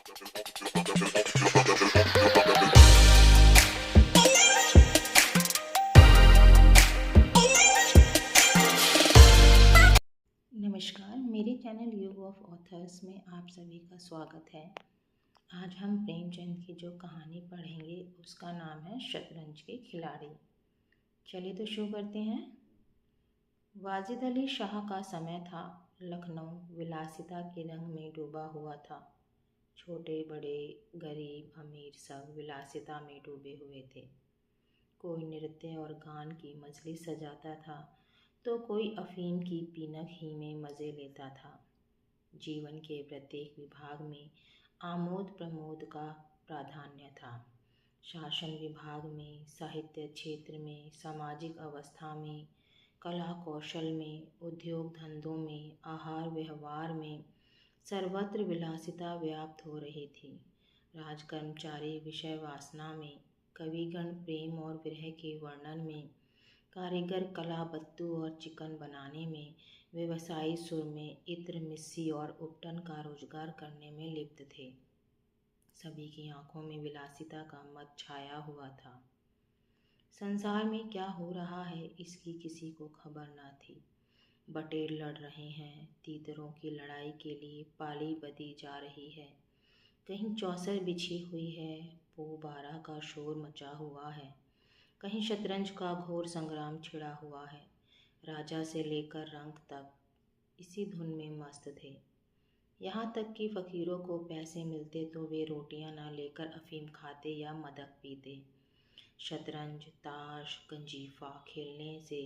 नमस्कार, मेरे चैनल युग ऑफ ऑथर्स में आप सभी का स्वागत है। आज हम प्रेमचंद की जो कहानी पढ़ेंगे उसका नाम है शतरंज के खिलाड़ी। चलिए तो शुरू करते हैं। वाजिद अली शाह का समय था। लखनऊ विलासिता के रंग में डूबा हुआ था। छोटे बड़े, गरीब अमीर सब विलासिता में डूबे हुए थे। कोई नृत्य और गान की मजलिस सजाता था तो कोई अफीम की पीनक ही में मज़े लेता था। जीवन के प्रत्येक विभाग में आमोद प्रमोद का प्राधान्य था। शासन विभाग में, साहित्य क्षेत्र में, सामाजिक अवस्था में, कला कौशल में, उद्योग धंधों में, आहार व्यवहार में सर्वत्र विलासिता व्याप्त हो रही थी। राज कर्मचारी विषय वासना में, कविगण प्रेम और विरह के वर्णन में, कारीगर कला बत्तू और चिकन बनाने में, व्यवसायी सुर में इत्र मिस्सी और उपटन का रोजगार करने में लिप्त थे। सभी की आंखों में विलासिता का मत छाया हुआ था। संसार में क्या हो रहा है इसकी किसी को खबर न थी। बटेर लड़ रहे हैं, तीतरों की लड़ाई के लिए पाली बदी जा रही है। कहीं चौसर बिछी हुई है, पो बारह का शोर मचा हुआ है। कहीं शतरंज का घोर संग्राम छिड़ा हुआ है। राजा से लेकर रंक तक इसी धुन में मस्त थे। यहाँ तक कि फ़कीरों को पैसे मिलते तो वे रोटियां ना लेकर अफीम खाते या मदक पीते। शतरंज, ताश, गंजीफा खेलने से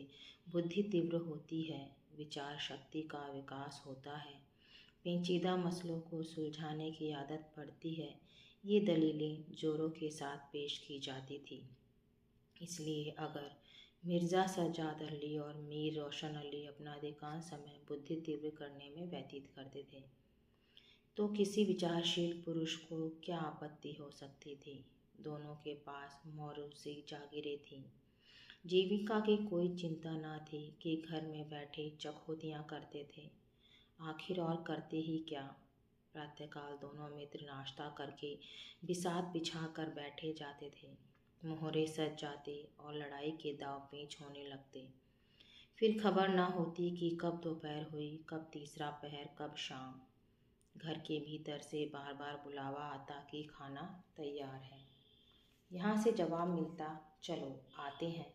बुद्धि तीव्र होती है, विचार शक्ति का विकास होता है, पेचीदा मसलों को सुलझाने की आदत पड़ती है। ये दलीलें जोरों के साथ पेश की जाती थी। इसलिए अगर मिर्ज़ा सज्जाद अली और मीर रोशन अली अपना अधिकांश समय बुद्धि तीव्र करने में व्यतीत करते थे तो किसी विचारशील पुरुष को क्या आपत्ति हो सकती थी। दोनों के पास मौरूसी जागीरें थीं। जीविका की कोई चिंता न थी कि घर में बैठे चकोतियाँ करते थे। आखिर और करते ही क्या। प्रातःकाल दोनों मित्र नाश्ता करके बिसात बिछा कर बैठे जाते थे। मोहरे सज जाते और लड़ाई के दाव पेच होने लगते। फिर खबर न होती कि कब दोपहर हुई, कब तीसरा पहर, कब शाम। घर के भीतर से बार बार बुलावा आता कि खाना तैयार है। यहाँ से जवाब मिलता, चलो आते हैं,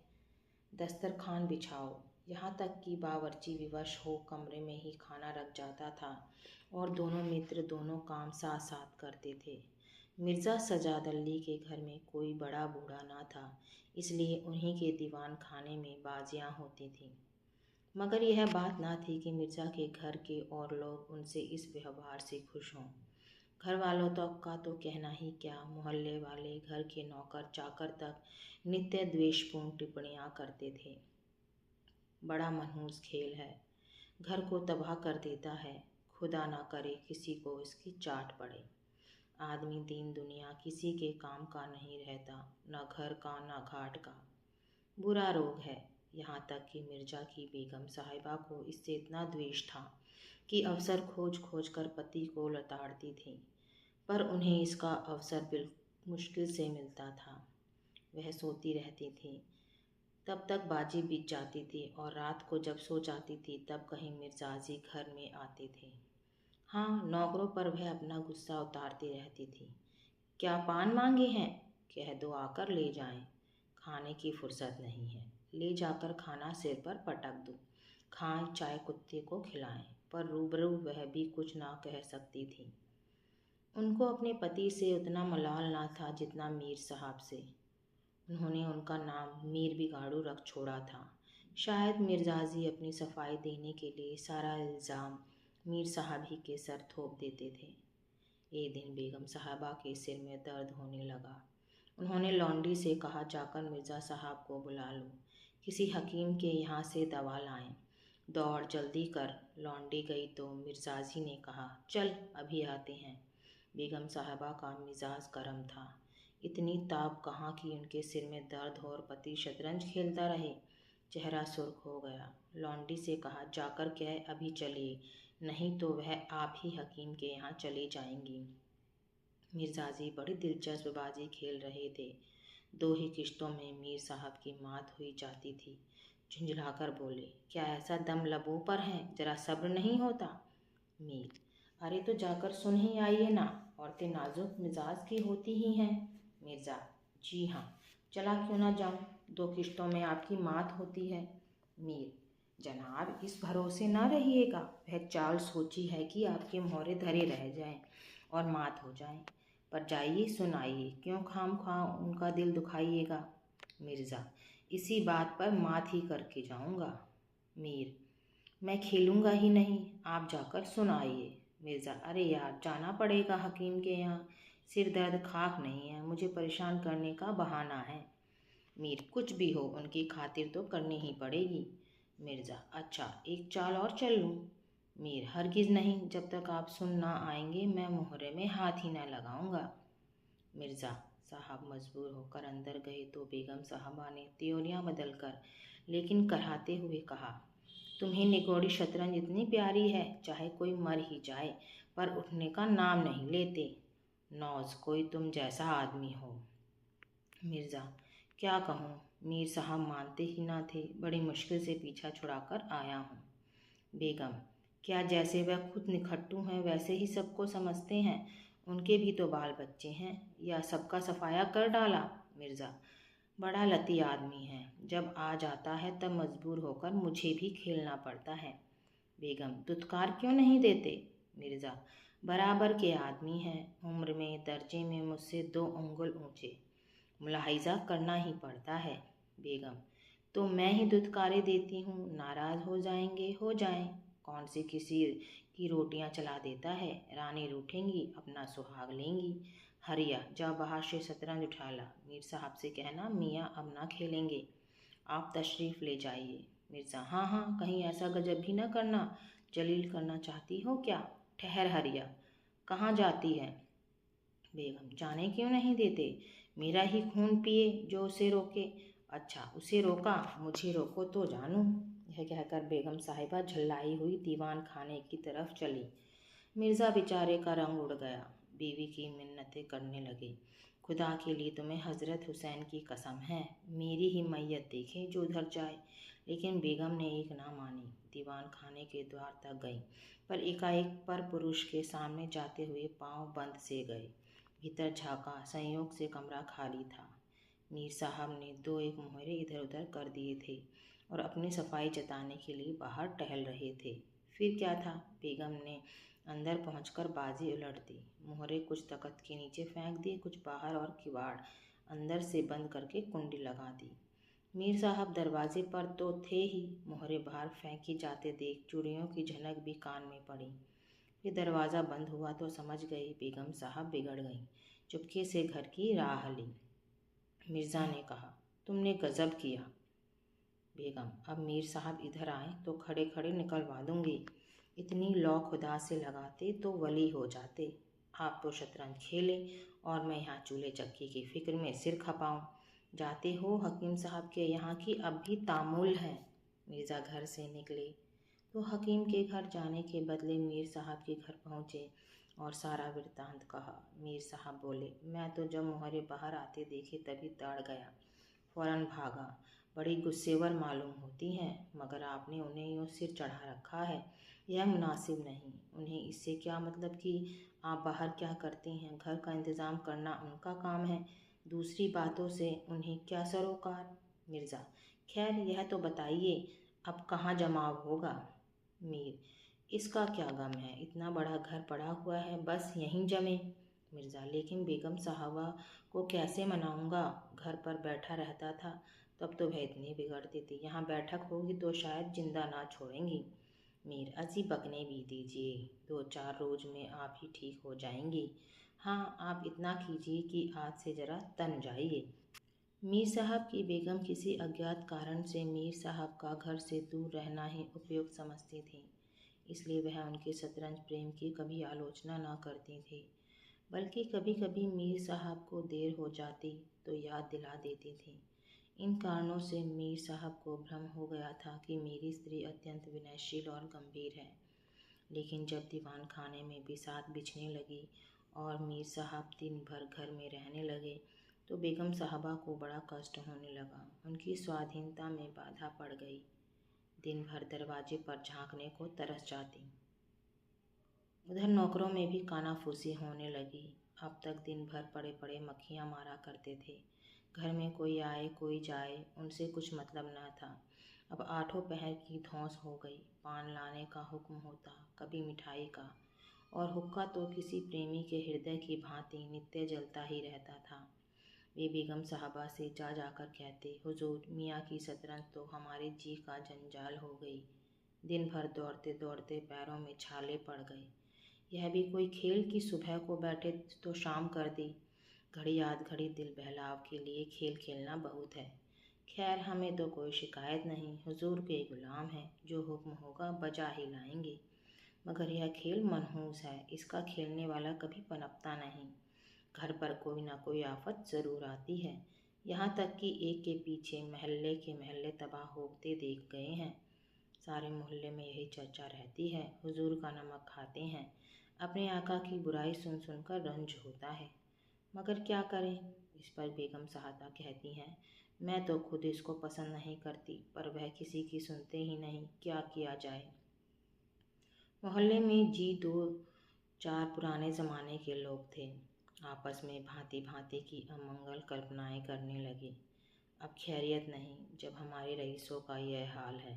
दस्तरखान बिछाओ। यहाँ तक कि बावर्ची विवश हो कमरे में ही खाना रख जाता था और दोनों मित्र दोनों काम साथ साथ करते थे। मिर्ज़ा सज्जाद अली के घर में कोई बड़ा बूढ़ा ना था, इसलिए उन्हीं के दीवान खाने में बाजियाँ होती थीं। मगर यह बात ना थी कि मिर्ज़ा के घर के और लोग उनसे इस व्यवहार से खुश हों। घर वालों तक का तो कहना ही क्या, मोहल्ले वाले, घर के नौकर चाकर तक नित्य द्वेषपूर्ण टिप्पणियाँ करते थे। बड़ा मनहूस खेल है, घर को तबाह कर देता है, खुदा ना करे किसी को इसकी चाट पड़े। आदमी दीन दुनिया किसी के काम का नहीं रहता, न घर का न घाट का। बुरा रोग है। यहाँ तक कि मिर्जा की बेगम साहिबा को इससे इतना द्वेष था कि अवसर खोज खोज कर पति को लताड़ती थी, पर उन्हें इसका अवसर मुश्किल से मिलता था। वह सोती रहती थी, तब तक बाजी बीत जाती थी और रात को जब सो जाती थी तब कहीं मिर्जाजी घर में आते थे। हाँ, नौकरों पर वह अपना गुस्सा उतारती रहती थी। क्या पान मांगे हैं? कह दो आकर ले जाएं। खाने की फुर्सत नहीं है, ले जाकर खाना सिर पर पटक दो। खाएं चाहे कुत्ते को खिलाएं। पर रूबरू वह भी कुछ ना कह सकती थी। उनको अपने पति से उतना मलाल ना था जितना मीर साहब से। उन्होंने उनका नाम मीर बिगाड़ू रख छोड़ा था। शायद मिर्जाजी अपनी सफाई देने के लिए सारा इल्ज़ाम मीर साहब ही के सर थोप देते थे। एक दिन बेगम साहबा के सिर में दर्द होने लगा। उन्होंने लौंडी से कहा, जाकर मिर्ज़ा साहब को बुला लो, किसी हकीम के यहाँ से दवा लाएं। दौड़ जल्दी कर। लौंडी गई तो मिर्जाजी ने कहा, चल अभी आते हैं। बेगम साहबा का मिजाज गर्म था। इतनी ताप कहाँ कि उनके सिर में दर्द हो और पति शतरंज खेलता रहे। चेहरा सुर्ख हो गया। लौंडी से कहा, जाकर कह अभी चलिए, नहीं तो वह आप ही हकीम के यहाँ चली जाएंगी। मिर्ज़ाजी बड़ी दिलचस्प बाजी खेल रहे थे। 2 ही किश्तों में मीर साहब की मात हुई जाती थी। झुंझलाकर बोले, क्या ऐसा दम लबों पर है, जरा सब्र नहीं होता? मीर, अरे तो जाकर सुन ही आइए ना, औरतें नाजुक मिजाज की होती ही हैं। मिर्ज़ा, जी हाँ, चला क्यों ना जाऊँ, 2 किश्तों में आपकी मात होती है। मीर, जनाब इस भरोसे ना रहिएगा, वह चाल सोची है कि आपके मोहरे धरे रह जाएं और मात हो जाएं। पर जाइए सुनाइए, क्यों खामख्वाह उनका दिल दुखाइएगा। मिर्ज़ा, इसी बात पर मात ही करके जाऊंगा। मीर, मैं खेलूंगा ही नहीं, आप जाकर सुनाइए। मिर्ज़ा, अरे यार जाना पड़ेगा हकीम के यहाँ, सिर दर्द खाक नहीं है, मुझे परेशान करने का बहाना है। मीर, कुछ भी हो उनकी खातिर तो करनी ही पड़ेगी। मिर्ज़ा, अच्छा एक चाल और चल लूँ? मीर, हरगिज़ नहीं, जब तक आप सुन ना आएंगे मैं मोहरे में हाथ ही ना लगाऊंगा। मिर्ज़ा साहब मजबूर होकर अंदर गए तो बेगम साहबा ने त्योरियां बदलकर लेकिन कराते हुए कहा, तुम्हें निगोड़ी शतरंज इतनी प्यारी है, चाहे कोई मर ही जाए पर उठने का नाम नहीं लेते। नौज कोई तुम जैसा आदमी हो। मिर्ज़ा, क्या कहूँ, मीर साहब मानते ही ना थे, बड़ी मुश्किल से पीछा छुड़ाकर आया हूँ। बेगम, क्या जैसे वह खुद निखट्टू हैं वैसे ही सबको समझते हैं, उनके भी तो बाल बच्चे हैं, या सबका सफाया कर डाला? मिर्ज़ा, बड़ा लती आदमी है, जब आ जाता है तब मजबूर होकर मुझे भी खेलना पड़ता है। बेगम, दुत्कार क्यों नहीं देते? मिर्ज़ा, बराबर के आदमी हैं, उम्र में दर्जे में मुझसे 2 अंगुल ऊंचे, मुलाहिजा करना ही पड़ता है। बेगम, तो मैं ही दुत्कारे देती हूँ, नाराज़ हो जाएंगे हो जाएं, कौन सी किसी की रोटियां चला देता है, रानी रूठेंगी अपना सुहाग लेंगी। हरिया, जा बाहर से शतरंज उठा ला, मीर साहब से कहना मियाँ अब ना खेलेंगे, आप तशरीफ़ ले जाइए। मिर्ज़ा, हाँ हाँ, कहीं ऐसा गजब भी ना करना, जलील करना चाहती हो क्या? ठहर हरिया, कहाँ जाती है? बेगम, जाने क्यों नहीं देते, मेरा ही खून पिए जो उसे रोके। अच्छा उसे रोका, मुझे रोको तो जानूं। यह कहकर बेगम साहिबा झल्लाई हुई दीवान खाने की तरफ चली। मिर्ज़ा बेचारे का रंग उड़ गया, बीवी की मिन्नतें करने लगे, खुदा के लिए तुम्हें हज़रत हुसैन की कसम है, मेरी ही मैयत देखे जो उधर जाए। लेकिन बेगम ने एक ना मानी, दीवान खाने के द्वार तक गई, पर एकाएक पर पुरुष के सामने जाते हुए पांव बंद से गए। भीतर झांका, संयोग से कमरा खाली था। मीर साहब ने 2-1 मोहरे इधर उधर कर दिए थे और अपनी सफाई जताने के लिए बाहर टहल रहे थे। फिर क्या था, बेगम ने अंदर पहुंचकर बाजी उलट दी, मोहरे कुछ तख्त के नीचे फेंक दिए, कुछ बाहर, और किवाड़ अंदर से बंद करके कुंडी लगा दी। मीर साहब दरवाजे पर तो थे ही, मोहरे बाहर फेंकी जाते देख चूड़ियों की झनक भी कान में पड़ी। फिर दरवाज़ा बंद हुआ तो समझ गई बेगम साहब बिगड़ गईं। चुपके से घर की राह ली। मिर्ज़ा ने कहा, तुमने गज़ब किया। बेगम, अब मीर साहब इधर आए तो खड़े खड़े निकलवा दूंगी, इतनी लौ खुदा से लगाते तो वली हो जाते। आप तो शतरंज खेले और मैं यहाँ चूल्हे चक्की की फिक्र में सिर खपाऊँ। जाते हो हकीम साहब के यहाँ की अब भी तामुल है। मिर्ज़ा घर से निकले तो हकीम के घर जाने के बदले मीर साहब के घर पहुँचे और सारा वृत्तांत कहा। मीर साहब बोले, मैं तो जब मोहरे बाहर आते देखे तभी दौड़ गया, फौरन भागा, बड़ी गुस्सेवर मालूम होती हैं, मगर आपने उन्हें यूँ सिर चढ़ा रखा है, यह मुनासिब नहीं। उन्हें इससे क्या मतलब कि आप बाहर क्या करते हैं, घर का इंतज़ाम करना उनका काम है, दूसरी बातों से उन्हें क्या सरोकार। मिर्ज़ा, खैर यह तो बताइए अब कहाँ जमाव होगा। मीर, इसका क्या गम है, इतना बड़ा घर पड़ा हुआ है, बस यहीं जमे। मिर्ज़ा, लेकिन बेगम साहबा को कैसे मनाऊंगा, घर पर बैठा रहता था तब तो वह इतनी बिगड़ती थी, यहाँ बैठक होगी तो शायद जिंदा ना छोड़ेंगी। मीर, अजी बकने भी दीजिए, 2-4 रोज में आप ही ठीक हो जाएंगी। हाँ आप इतना कीजिए कि आज से ज़रा तन जाइए। मीर साहब की बेगम किसी अज्ञात कारण से मीर साहब का घर से दूर रहना ही उपयुक्त समझती थी, इसलिए वह उनके शतरंज प्रेम की कभी आलोचना न करती थी, बल्कि कभी कभी मीर साहब को देर हो जाती तो याद दिला देती थी। इन कारणों से मीर साहब को भ्रम हो गया था कि मेरी स्त्री अत्यंत विनयशील और गंभीर है। लेकिन जब दीवान खाने में बिसात बिछने लगी और मीर साहब दिन भर घर में रहने लगे तो बेगम साहबा को बड़ा कष्ट होने लगा। उनकी स्वाधीनता में बाधा पड़ गई। दिन भर दरवाजे पर झांकने को तरस जाती। उधर नौकरों में भी कानाफूसी होने लगी। अब तक दिन भर पड़े पड़े मक्खियाँ मारा करते थे। घर में कोई आए कोई जाए, उनसे कुछ मतलब न था। अब आठों पहर की धौंस हो गई। पान लाने का हुक्म होता, कभी मिठाई का, और हुक्का तो किसी प्रेमी के हृदय की भांति नित्य जलता ही रहता था। वे बेगम साहबा से जा जाकर कहते, हुजूर, मियाँ की शतरंज तो हमारे जी का जंजाल हो गई। दिन भर दौड़ते दौड़ते पैरों में छाले पड़ गए। यह भी कोई खेल कि सुबह को बैठे तो शाम कर दी। घड़ी आध घड़ी दिल बहलाव के लिए खेल खेलना बहुत है। खैर, हमें तो कोई शिकायत नहीं, हुजूर के गुलाम हैं, जो हुक्म होगा बजा ही लाएंगे। मगर यह खेल मनहूस है, इसका खेलने वाला कभी पनपता नहीं। घर पर कोई ना कोई आफत ज़रूर आती है। यहाँ तक कि एक के पीछे महल्ले के महल्ले तबाह होते देख गए हैं। सारे मोहल्ले में यही चर्चा रहती है, हुजूर का नमक खाते हैं। अपने आका की बुराई सुन सुनकर रंज होता है, मगर क्या करें। इस पर बेगम साहबा कहती हैं, मैं तो खुद इसको पसंद नहीं करती, पर वह किसी की सुनते ही नहीं, क्या किया जाए। मोहल्ले में जी दो चार पुराने ज़माने के लोग थे। आपस में भांति भांति की अमंगल कल्पनाएं करने लगे। अब खैरियत नहीं, जब हमारे रईसों का यह हाल है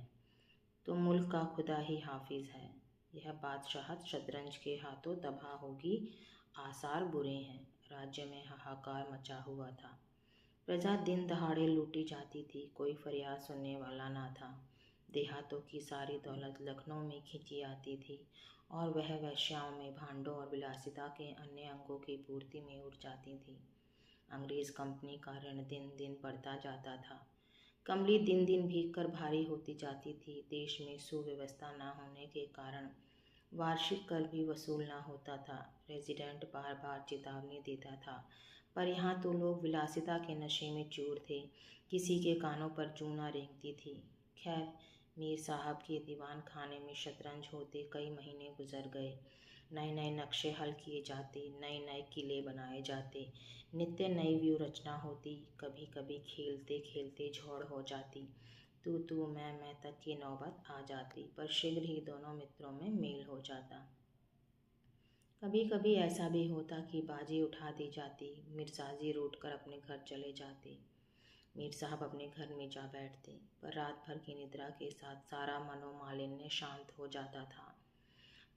तो मुल्क का खुदा ही हाफिज है। यह बादशाहत शतरंज के हाथों तबाह होगी, आसार बुरे हैं। राज्य में हाहाकार मचा हुआ था। प्रजा दिन दहाड़े लूटी जाती थी, कोई फरियाद सुनने वाला ना था। देहातों की सारी दौलत लखनऊ में खींची आती थी और वह वेश्याओं में भांडों और विलासिता के अन्य अंगों की पूर्ति में उड़ जाती थी। अंग्रेज कंपनी का ऋण दिन दिन बढ़ता जाता था। कमली दिन दिन भीग कर भारी होती जाती थी। देश में सुव्यवस्था न होने के कारण वार्षिक कर भी वसूल न होता था। रेजिडेंट बार बार चेतावनी देता था, पर यहाँ तो लोग विलासिता के नशे में चूर थे। किसी के कानों पर जूं न रेंगती थी। खैर, मीर साहब के दीवान खाने में शतरंज होते कई महीने गुजर गए। नए नए नक्शे हल किए जाते, नए नए किले बनाए जाते, नित्य नई व्यू रचना होती। कभी कभी खेलते खेलते झोड़ हो जाती, तू मैं तक की नौबत आ जाती, पर शीघ्र ही दोनों मित्रों में मेल हो जाता। कभी कभी ऐसा भी होता कि बाजी उठा दी जाती, मिर्जाजी रूठ कर अपने घर चले जाते। मीर साहब अपने घर में जा बैठते, पर रात भर की निद्रा के साथ सारा मनोमालिन्य शांत हो जाता था।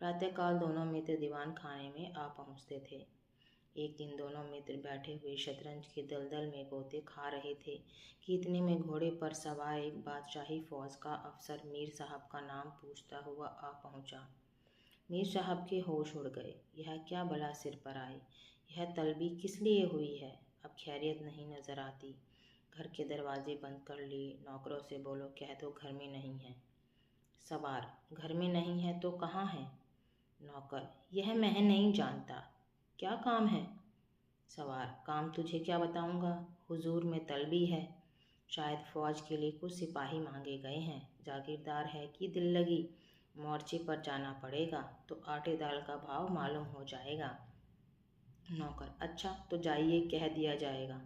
प्रातःकाल दोनों मित्र दीवान खाने में आ पहुँचते थे। एक दिन दोनों मित्र बैठे हुए शतरंज के दलदल में गोते खा रहे थे कि इतने में घोड़े पर सवार एक बादशाही फौज का अफसर मीर साहब का नाम पूछता हुआ आ पहुँचा। मीर साहब के होश उड़ गए। यह क्या बला सिर पर आई, यह तलबी किस लिए हुई है। अब खैरियत नहीं नजर आती। घर के दरवाजे बंद कर लिए। नौकरों से बोलो, कह दो घर में नहीं है। सवार, घर में नहीं है तो कहाँ है। नौकर, यह मैं नहीं जानता, क्या काम है। सवार, काम तुझे क्या बताऊंगा, हुजूर में तलबी है। शायद फौज के लिए कुछ सिपाही मांगे गए हैं। जागीरदार है कि दिल लगी, मोर्चे पर जाना पड़ेगा तो आटे दाल का भाव मालूम हो जाएगा। नौकर, अच्छा तो जाइए, कह दिया जाएगा।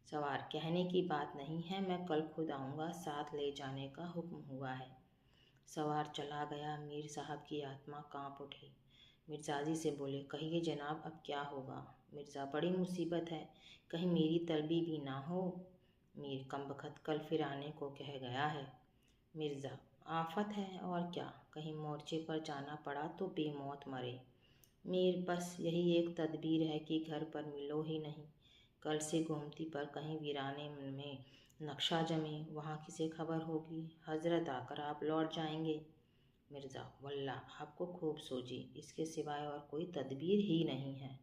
सवार, कहने की बात नहीं है, मैं कल खुद आऊँगा, साथ ले जाने का हुक्म हुआ है। सवार चला गया। मीर साहब की आत्मा कांप उठी। मिर्जाजी से बोले, कहिए जनाब, अब क्या होगा। मिर्ज़ा, बड़ी मुसीबत है, कहीं मेरी तलबी भी ना हो। मीर, कमबख्त कल फिर आने को कह गया है। मिर्ज़ा, आफत है और क्या, कहीं मोर्चे पर जाना पड़ा तो बेमौत मरे। मीर, बस यही एक तदबीर है कि घर पर मिलो ही नहीं। कल से गोमती पर कहीं वीराने में नक्शा जमे, वहाँ किसे खबर होगी, हजरत आकर आप लौट जाएंगे। मिर्ज़ा, वल्लाह आपको खूब सूझी, इसके सिवाय और कोई तदबीर ही नहीं है।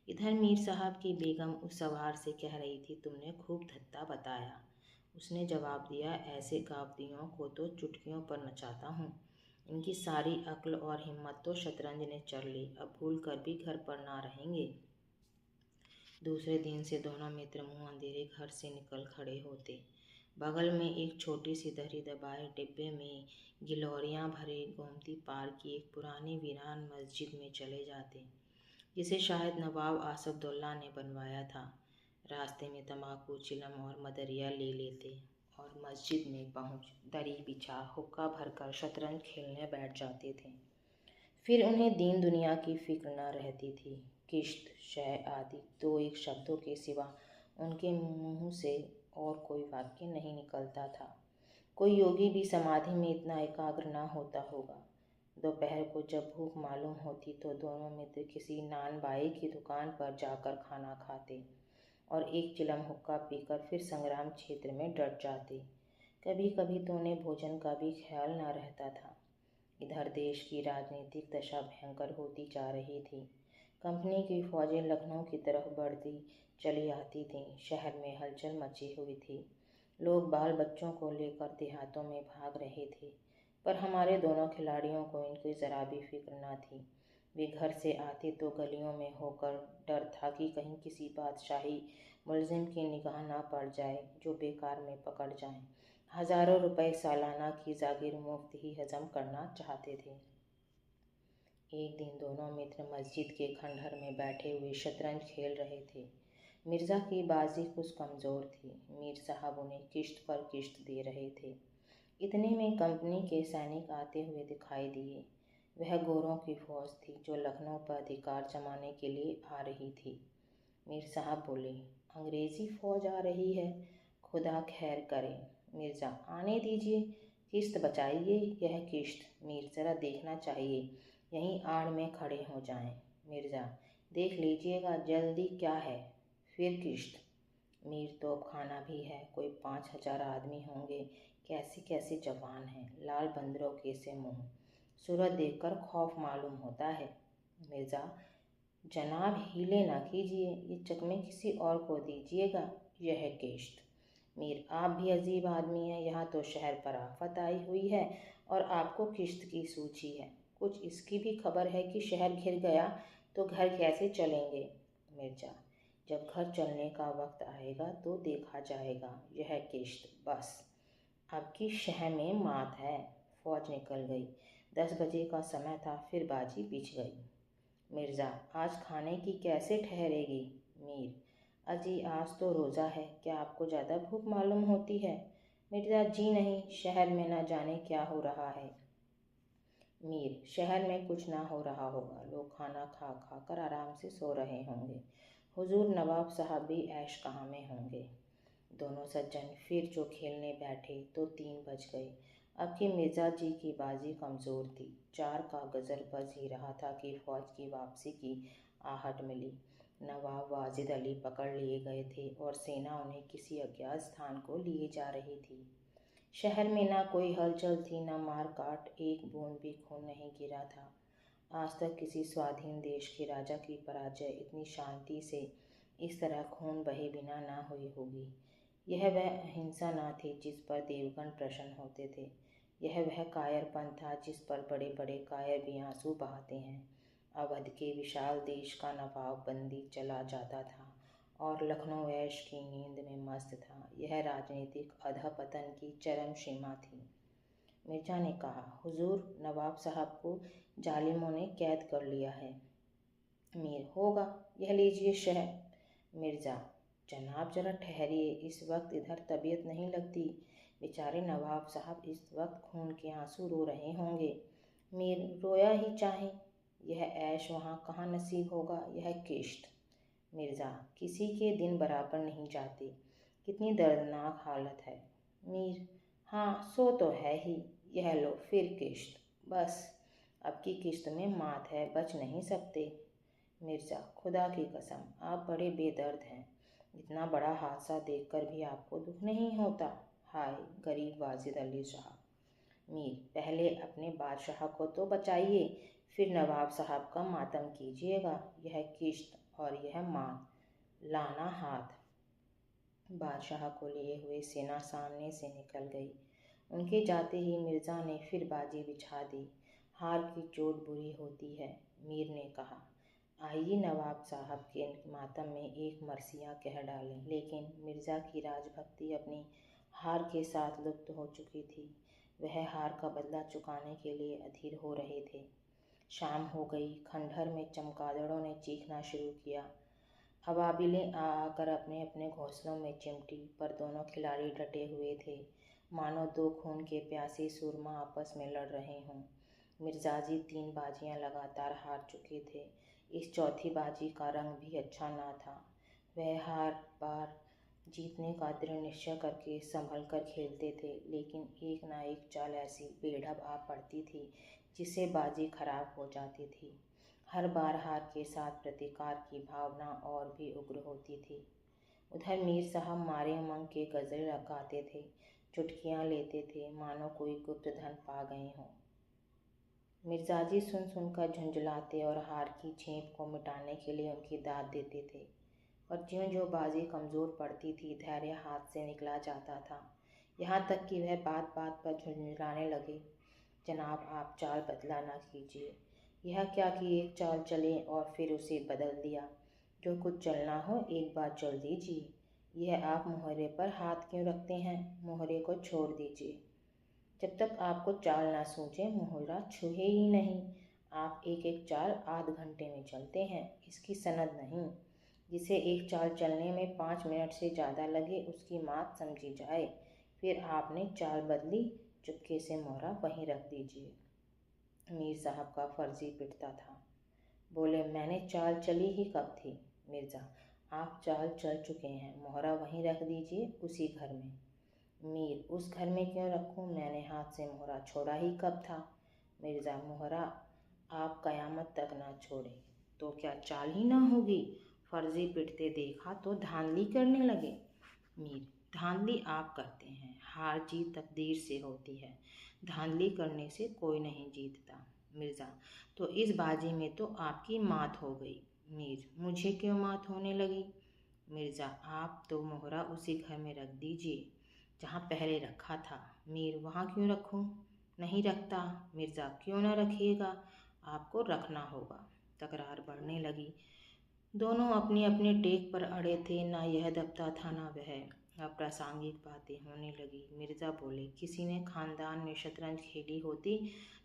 इधर मीर साहब की बेगम उस सवार से कह रही थी, तुमने खूब धत्ता बताया। उसने जवाब दिया, ऐसे गावदियों को तो चुटकियों पर नचाता हूँ। इनकी सारी अक्ल और हिम्मत तो शतरंज ने चर ली, अब भूल कर भी घर पर ना रहेंगे। दूसरे दिन से दोनों मित्र मुंह अंधेरे घर से निकल खड़े होते। बगल में एक छोटी सी दरी दबाए डिब्बे में गिलोरियाँ भरे गोमती पार की एक पुरानी वीरान मस्जिद में चले जाते। जिसे शायद नवाब आसफदुल्ला ने बनवाया था। रास्ते में तम्बाकू, चिलम और मदरिया ले लेते और मस्जिद में पहुंच दरी बिछा हुक्का भरकर शतरंज खेलने बैठ जाते थे। फिर उन्हें दीन दुनिया की फिक्र न रहती थी। किश्त, शह आदि दो एक शब्दों के सिवा उनके मुंह से और कोई वाक्य नहीं निकलता था। कोई योगी भी समाधि में इतना एकाग्र न होता होगा। दोपहर को जब भूख मालूम होती तो दोनों मित्र किसी नान बाई की दुकान पर जाकर खाना खाते और एक चिलम हुक्का पीकर फिर संग्राम क्षेत्र में डट जाते। कभी कभी तो उन्हें भोजन का भी ख्याल न रहता था। इधर देश की राजनीतिक दशा भयंकर होती जा रही थी। कंपनी की फौजें लखनऊ की तरफ बढ़ती चली आती थीं। शहर में हलचल मची हुई थी। लोग बाल बच्चों को लेकर देहातों में भाग रहे थे, पर हमारे दोनों खिलाड़ियों को इनकी ज़रा भी फिक्र न थी। वे घर से आते तो गलियों में होकर डर था कि कहीं किसी बादशाही मुलजिम की निगाह न पड़ जाए जो बेकार में पकड़ जाए। हजारों रुपए सालाना की जागीर मुफ्त ही हजम करना चाहते थे। एक दिन दोनों मित्र मस्जिद के खंडहर में बैठे हुए शतरंज खेल रहे थे। मिर्ज़ा की बाजी कुछ कमज़ोर थी। मीर साहब उन्हें किश्त पर किश्त दे रहे थे। इतने में कंपनी के सैनिक आते हुए दिखाई दिए। वह गोरों की फौज थी जो लखनऊ पर अधिकार जमाने के लिए आ रही थी। मीर साहब बोले, अंग्रेज़ी फौज आ रही है, खुदा खैर करे। मिर्ज़ा, आने दीजिए, किश्त बचाइए। यह किश्त। मीर, ज़रा देखना चाहिए, यहीं आड़ में खड़े हो जाएं। मिर्ज़ा, देख लीजिएगा, जल्दी क्या है। फिर किश्त। मीर, तोप खाना भी है, कोई 5,000 आदमी होंगे। कैसे कैसे जवान हैं, लाल बंदरों के से मुँह। सूरत देखकर खौफ मालूम होता है। मिर्ज़ा, जनाब हीले ना कीजिए, ये चकमे किसी और को दीजिएगा। यह है किश्त। मीर, आप भी अजीब आदमी हैं। यहाँ तो शहर पर आफत आई हुई है और आपको किश्त की सूझी है। कुछ इसकी भी खबर है कि शहर घिर गया तो घर कैसे चलेंगे। मिर्ज़ा, जब घर चलने का वक्त आएगा तो देखा जाएगा। यह किश्त बस। अब की शह में मात है। फौज निकल गई। 10 बजे का समय था, फिर बाजी बिछ गई। मिर्ज़ा, आज खाने की कैसे ठहरेगी। मीर, अजी आज तो रोज़ा है, क्या आपको ज़्यादा भूख मालूम होती है। मिर्ज़ा, जी नहीं, शहर में न जाने क्या हो रहा है। मीर, शहर में कुछ ना हो रहा होगा, लोग खाना खा खा कर आराम से सो रहे होंगे। हुजूर नवाब साहब भी ऐश कहाँ में होंगे। दोनों सज्जन फिर जो खेलने बैठे तो 3 बज गए। अब की मिर्ज़ा जी की बाजी कमज़ोर थी। 4 का गज़र बज ही रहा था कि फौज की वापसी की आहट मिली। नवाब वाजिद अली पकड़ लिए गए थे और सेना उन्हें किसी अज्ञात स्थान को लिए जा रही थी। शहर में ना कोई हलचल थी, न मार काट, एक बूंद भी खून नहीं गिरा था। आज तक किसी स्वाधीन देश के राजा की पराजय इतनी शांति से इस तरह खून बहे बिना ना हुई होगी। यह वह अहिंसा न थी जिस पर देवगण प्रसन्न होते थे। यह वह कायरपन था जिस पर बड़े बड़े कायर भी आंसू बहाते हैं। अवध के विशाल देश का नवाब बंदी चला जाता था और लखनऊ ऐश की नींद में मस्त था। यह राजनीतिक अधःपतन की चरम सीमा थी। मिर्ज़ा ने कहा, हुजूर नवाब साहब को जालिमों ने कैद कर लिया है। मीर, होगा, यह लीजिए शह। मिर्ज़ा, जनाब जरा ठहरिए, इस वक्त इधर तबीयत नहीं लगती। बेचारे नवाब साहब इस वक्त खून के आंसू रो रहे होंगे। मीर, रोया ही चाहें, यह ऐश वहाँ कहाँ नसीब होगा। यह किश्त। मिर्ज़ा, किसी के दिन बराबर नहीं जाते, कितनी दर्दनाक हालत है। मीर, हाँ सो तो है ही। यह लो फिर किश्त। बस अब की किश्त में मात है, बच नहीं सकते। मिर्ज़ा, खुदा की कसम, आप बड़े बेदर्द हैं। इतना बड़ा हादसा देखकर भी आपको दुख नहीं होता। हाय गरीब वाजिद अली साहब। मीर, पहले अपने बादशाह को तो बचाइए, फिर नवाब साहब का मातम कीजिएगा। यह किश्त और यह मात। लाना हाथ। बादशाह को लिए हुए सेना सामने से निकल गई। उनके जाते ही मिर्ज़ा ने फिर बाजी बिछा दी। हार की चोट बुरी होती है। मीर ने कहा, आइए नवाब साहब के मातम में एक मरसिया कह डालें। लेकिन मिर्ज़ा की राजभक्ति अपनी हार के साथ लुप्त हो चुकी थी। वह हार का बदला चुकाने के लिए अधीर हो रहे थे। शाम हो गई। खंडहर में चमगादड़ों ने चीखना शुरू किया। अबाबिलें आ आकर अपने अपने घोंसलों में चिमटी, पर दोनों खिलाड़ी डटे हुए थे, मानो दो खून के प्यासे सुरमा आपस में लड़ रहे हों। मिर्ज़ाजी 3 बाजियां लगातार हार चुके थे। इस चौथी बाजी का रंग भी अच्छा ना था। वह हर बार जीतने का दृढ़ निश्चय करके संभल कर खेलते थे, लेकिन एक ना एक चाल ऐसी बेढब आ पड़ती थी जिससे बाजी खराब हो जाती थी। हर बार हार के साथ प्रतिकार की भावना और भी उग्र होती थी। उधर मीर साहब मारे उमंग के गज़ल गाते थे, चुटकियाँ लेते थे, मानो कोई गुप्त धन पा गए हों। मिर्ज़ाजी सुन सुनकर झुंझलाते और हार की झेप को मिटाने के लिए उनकी दाद देते थे, पर ज्यों-ज्यों बाजी कमज़ोर पड़ती थी, धैर्य हाथ से निकला जाता था। यहाँ तक कि वह बात-बात पर झुंझलाने लगे, जनाब आप चाल बदला न कीजिए। यह क्या कि एक चाल चले और फिर उसे बदल दिया। जो कुछ चलना हो एक बार चल दीजिए। यह आप मोहरे पर हाथ क्यों रखते हैं? मोहरे को छोड़ दीजिए। जब तक आपको चाल ना सूझे मोहरा छुए ही नहीं। आप एक एक चाल आध घंटे में चलते हैं, इसकी सनद नहीं। जिसे एक चाल चलने में 5 मिनट से ज़्यादा लगे उसकी मात समझी जाए। फिर आपने चाल बदली, चुपके से मोहरा वहीं रख दीजिए। मीर साहब का फर्जी पिटता था। बोले, मैंने चाल चली ही कब थी? मिर्ज़ा, आप चाल चल चुके हैं, मोहरा वहीं रख दीजिए, उसी घर में। मीर, उस घर में क्यों रखूं? मैंने हाथ से मोहरा छोड़ा ही कब था? मिर्ज़ा, मोहरा आप कयामत तक ना छोड़े तो क्या चाल ही ना होगी? फर्जी पिटते देखा तो धांधली करने लगे। मीर, धांधली आप करते हैं, हार जीत तकदीर से होती है, धांधली करने से कोई नहीं जीतता। मिर्ज़ा, तो इस बाजी में तो आपकी मात हो गई। मीर, मुझे क्यों मात होने लगी? मिर्ज़ा, आप तो मोहरा उसी घर में रख दीजिए जहाँ पहले रखा था। मीर, वहाँ क्यों रखूँ? नहीं रखता। मिर्ज़ा, क्यों ना रखिएगा? आपको रखना होगा। तकरार बढ़ने लगी। दोनों अपनी अपनी टेक पर अड़े थे, ना यह दबता था ना वह। अप्रासंगिक बातें होने लगी। मिर्ज़ा बोले, किसी ने खानदान में शतरंज खेली होती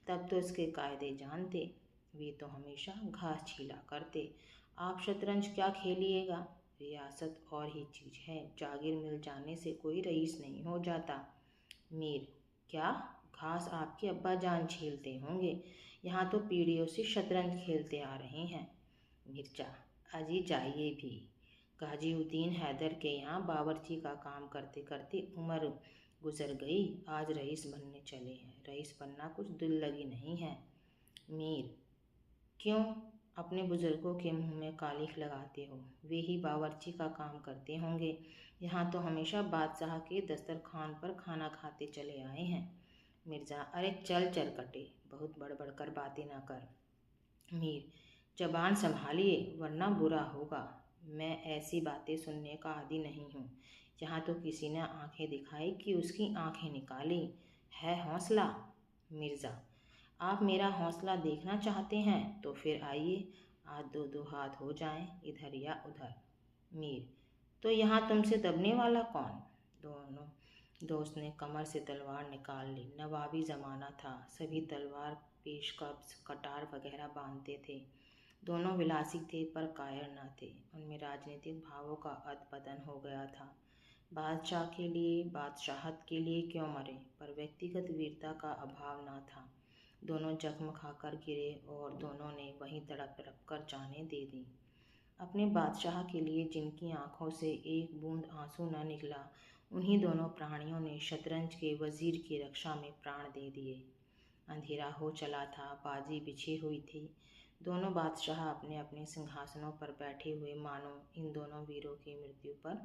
तब तो इसके कायदे जानते। वे तो हमेशा घास छीला करते। आप शतरंज क्या खेलिएगा? रियासत और ही चीज़ है, जागीर मिल जाने से कोई रईस नहीं हो जाता। मीर, क्या? घास आपके अब्बा जान छीलते होंगे, यहाँ तो पीढ़ियों से शतरंज खेलते आ रहे हैं। मिर्ज़ा, अजी जाइए भी। गाजीउद्दीन हैदर के यहाँ बावर्ची का काम करते करते उम्र गुजर गई, आज रईस बनने चले हैं। रईस बनना कुछ दिल लगी नहीं है। मीर, क्यों? अपने बुजुर्गों के मुंह में कालिख लगाते हो, वे ही बावर्ची का काम करते होंगे। यहाँ तो हमेशा बादशाह के दस्तरखान पर खाना खाते चले आए हैं। मिर्ज़ा, अरे चल चरकटे, बहुत बड़बड़ कर बातें ना कर। मीर, जबान संभालिए वरना बुरा होगा। मैं ऐसी बातें सुनने का आदी नहीं हूँ। यहाँ तो किसी ने आंखें दिखाई कि उसकी आंखें निकाली। है हौसला? मिर्ज़ा, आप मेरा हौसला देखना चाहते हैं तो फिर आइए, आज 2-2 हाथ हो जाएं, इधर या उधर। मीर, तो यहाँ तुमसे दबने वाला कौन? दोनों दोस्त ने कमर से तलवार निकाल ली। नवाबी ज़माना था, सभी तलवार पेशकश कटार वगैरह बांधते थे। दोनों विलासी थे पर कायर न थे। उनमें राजनीतिक भावों का अधपतन हो गया था। बादशाह के लिए, बादशाहत के लिए क्यों मरे, पर व्यक्तिगत वीरता का अभाव न था। दोनों जख्म खाकर गिरे और दोनों ने वहीं तड़प तड़प कर जानें दे दी। अपने बादशाह के लिए जिनकी आंखों से एक बूंद आंसू न निकला, उन्हीं दोनों प्राणियों ने शतरंज के वजीर की रक्षा में प्राण दे दिए। अंधेरा हो चला था, बाजी बिछी हुई थी। दोनों बादशाह अपने अपने सिंहासनों पर बैठे हुए मानो इन दोनों वीरों की मृत्यु पर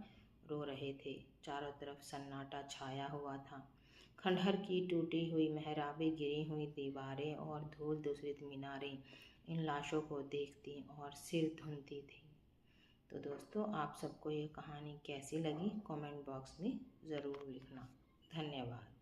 रो रहे थे। चारों तरफ सन्नाटा छाया हुआ था। खंडहर की टूटी हुई मेहराबें, गिरी हुई दीवारें और धूल दूसरित मीनारें इन लाशों को देखती और सिर धुनती थी। तो दोस्तों, आप सबको ये कहानी कैसी लगी कमेंट बॉक्स में ज़रूर लिखना। धन्यवाद।